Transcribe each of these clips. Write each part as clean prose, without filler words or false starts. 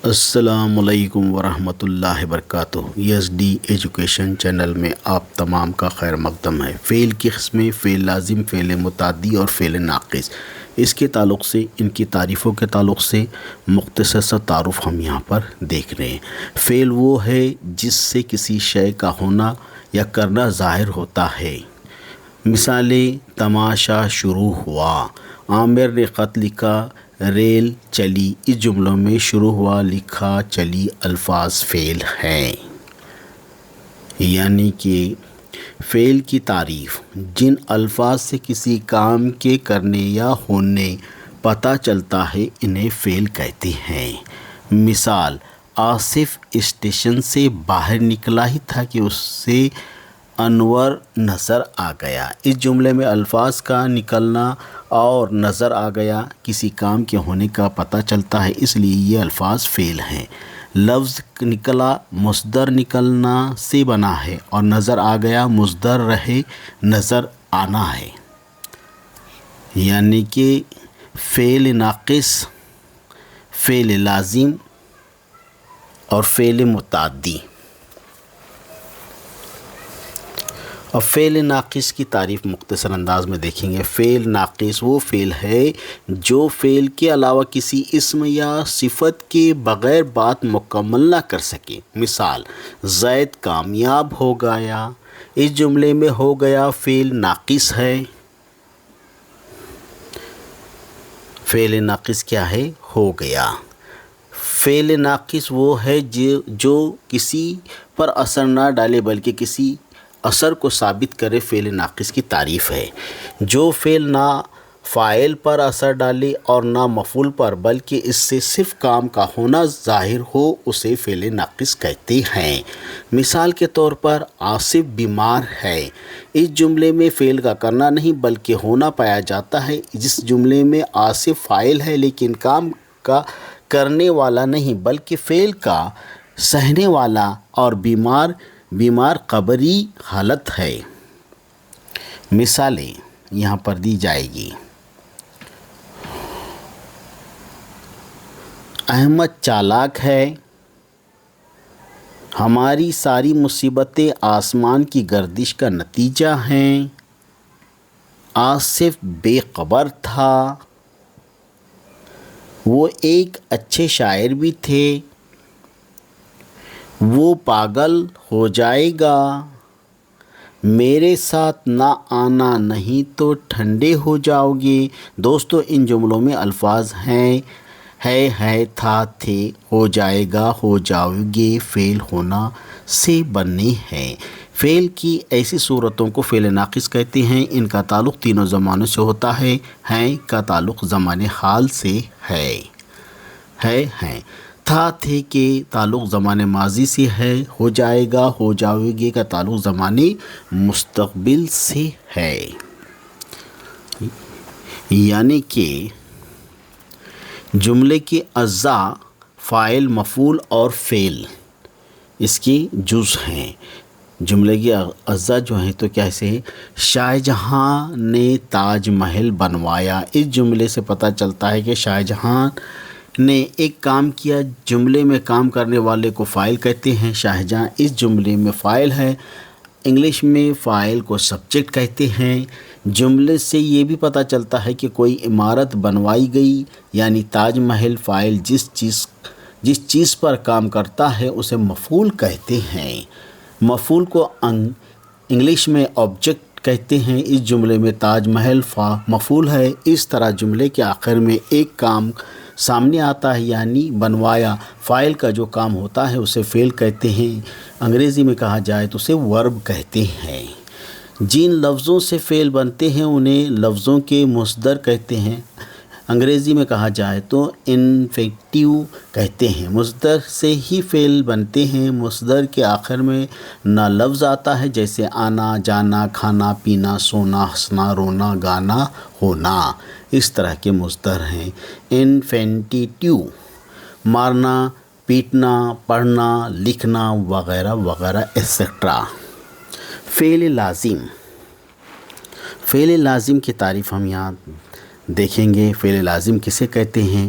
السلام علیکم ورحمۃ اللہ وبرکاتہ۔ ایس ڈی ایجوکیشن چینل میں آپ تمام کا خیر مقدم ہے۔ فعل کی قسمیں فعل لازم، فعل متعدی اور فعل ناقص، اس کے تعلق سے، ان کی تعریفوں کے تعلق سے مختصر سا تعارف ہم یہاں پر دیکھ رہے ہیں۔ فعل وہ ہے جس سے کسی شے کا ہونا یا کرنا ظاہر ہوتا ہے۔ مثالیں: تماشا شروع ہوا، عامر نے خط لکھا، ریل چلی۔ اس جملوں میں شروع ہوا، لکھا، چلی الفاظ فعل ہیں۔ یعنی کہ فعل کی تعریف: جن الفاظ سے کسی کام کے کرنے یا ہونے پتہ چلتا ہے انہیں فعل کہتے ہیں۔ مثال: آصف اسٹیشن سے باہر نکلا ہی تھا کہ اسے انور نظر آ گیا۔ اس جملے میں الفاظ کا نکلنا اور نظر آ گیا کسی کام کے ہونے کا پتہ چلتا ہے، اس لیے یہ الفاظ فعل ہیں۔ لفظ نکلا مصدر نکلنا سے بنا ہے اور نظر آ گیا مصدر رہے نظر آنا ہے۔ یعنی کہ فعل ناقص، فعل لازم اور فعل متعدی۔ اور فعل ناقص کی تعریف مختصر انداز میں دیکھیں گے۔ فعل ناقص وہ فعل ہے جو فعل کے علاوہ کسی اسم یا صفت کے بغیر بات مکمل نہ کر سکے۔ مثال: زید کامیاب ہو گیا۔ اس جملے میں ہو گیا فعل ناقص ہے۔ فعل ناقص کیا ہے؟ ہو گیا۔ فعل ناقص وہ ہے جو کسی پر اثر نہ ڈالے بلکہ کسی اثر کو ثابت کرے، فعل ناقص کی تعریف ہے۔ جو فعل نہ فاعل پر اثر ڈالے اور نہ مفعول پر بلکہ اس سے صرف کام کا ہونا ظاہر ہو اسے فعل ناقص کہتے ہیں۔ مثال کے طور پر آصف بیمار ہے۔ اس جملے میں فعل کا کرنا نہیں بلکہ ہونا پایا جاتا ہے۔ جس جملے میں آصف فاعل ہے لیکن کام کا کرنے والا نہیں بلکہ فعل کا سہنے والا، اور بیمار خبری حالت ہے۔ مثالیں یہاں پر دی جائے گی: احمد چالاک ہے۔ ہماری ساری مصیبتیں آسمان کی گردش کا نتیجہ ہیں۔ آصف بے خبر تھا۔ وہ ایک اچھے شاعر بھی تھے۔ وہ پاگل ہو جائے گا۔ میرے ساتھ نہ آنا نہیں تو ٹھنڈے ہو جاؤ گے۔ دوستو، ان جملوں میں الفاظ ہیں، ہے، تھا، تھے، ہو جائے گا، ہو جاؤ گے، فعل ہونا سے بنے ہیں۔ فعل کی ایسی صورتوں کو فعل ناقص کہتے ہیں۔ ان کا تعلق تینوں زمانوں سے ہوتا ہے۔ ہیں کا تعلق زمان حال سے ہے۔ تھا، تھے کے تعلق زمان ماضی سے ہے۔ ہو جائے گا، ہو جاؤ گے کا تعلق زمان مستقبل سے ہے۔ یعنی کہ جملے کے اجزاء فاعل، مفعول اور فعل اس کی جز ہیں۔ جملے کے اجزاء جو ہیں تو کیسے ہیں؟ شاہ جہاں نے تاج محل بنوایا۔ اس جملے سے پتہ چلتا ہے کہ شاہ جہاں نے ایک کام کیا۔ جملے میں کام کرنے والے کو فاعل کہتے ہیں۔ شاہ جہاں اس جملے میں فاعل ہے۔ انگلش میں فاعل کو سبجیکٹ کہتے ہیں۔ جملے سے یہ بھی پتہ چلتا ہے کہ کوئی عمارت بنوائی گئی، یعنی تاج محل۔ فاعل جس چیز پر کام کرتا ہے اسے مفعول کہتے ہیں۔ مفعول کو انگلش میں آبجیکٹ کہتے ہیں۔ اس جملے میں تاج محل مفعول ہے۔ اس طرح جملے کے آخر میں ایک کام سامنے آتا ہے، یعنی بنوایا۔ فاعل کا جو کام ہوتا ہے اسے فعل کہتے ہیں۔ انگریزی میں کہا جائے تو اسے ورب کہتے ہیں۔ جن لفظوں سے فعل بنتے ہیں انہیں لفظوں کے مصدر کہتے ہیں۔ انگریزی میں کہا جائے تو انفینٹیو کہتے ہیں۔ مصدر سے ہی فعل بنتے ہیں۔ مصدر کے آخر میں نہ لفظ آتا ہے، جیسے آنا، جانا، کھانا، پینا، سونا، ہنسنا، رونا، گانا، ہونا، اس طرح کے مصدر ہیں۔ انفینٹیو مارنا، پیٹنا، پڑھنا، لکھنا وغیرہ وغیرہ ایٹسٹرا۔ فعل لازم۔ فعل لازم کی تعریف ہم یہاں دیکھیں گے۔ فعل لازم کسے کہتے ہیں؟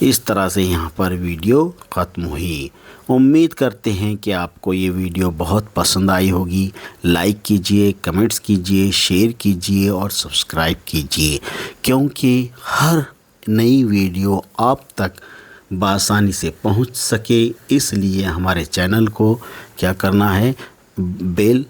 اس طرح سے یہاں پر ویڈیو ختم ہوئی۔ امید کرتے ہیں کہ آپ کو یہ ویڈیو بہت پسند آئی ہوگی۔ لائک کیجئے، کمنٹس کیجئے، شیئر کیجئے اور سبسکرائب کیجئے، کیونکہ ہر نئی ویڈیو آپ تک بآسانی سے پہنچ سکے۔ اس لیے ہمارے چینل کو کیا کرنا ہے، بیل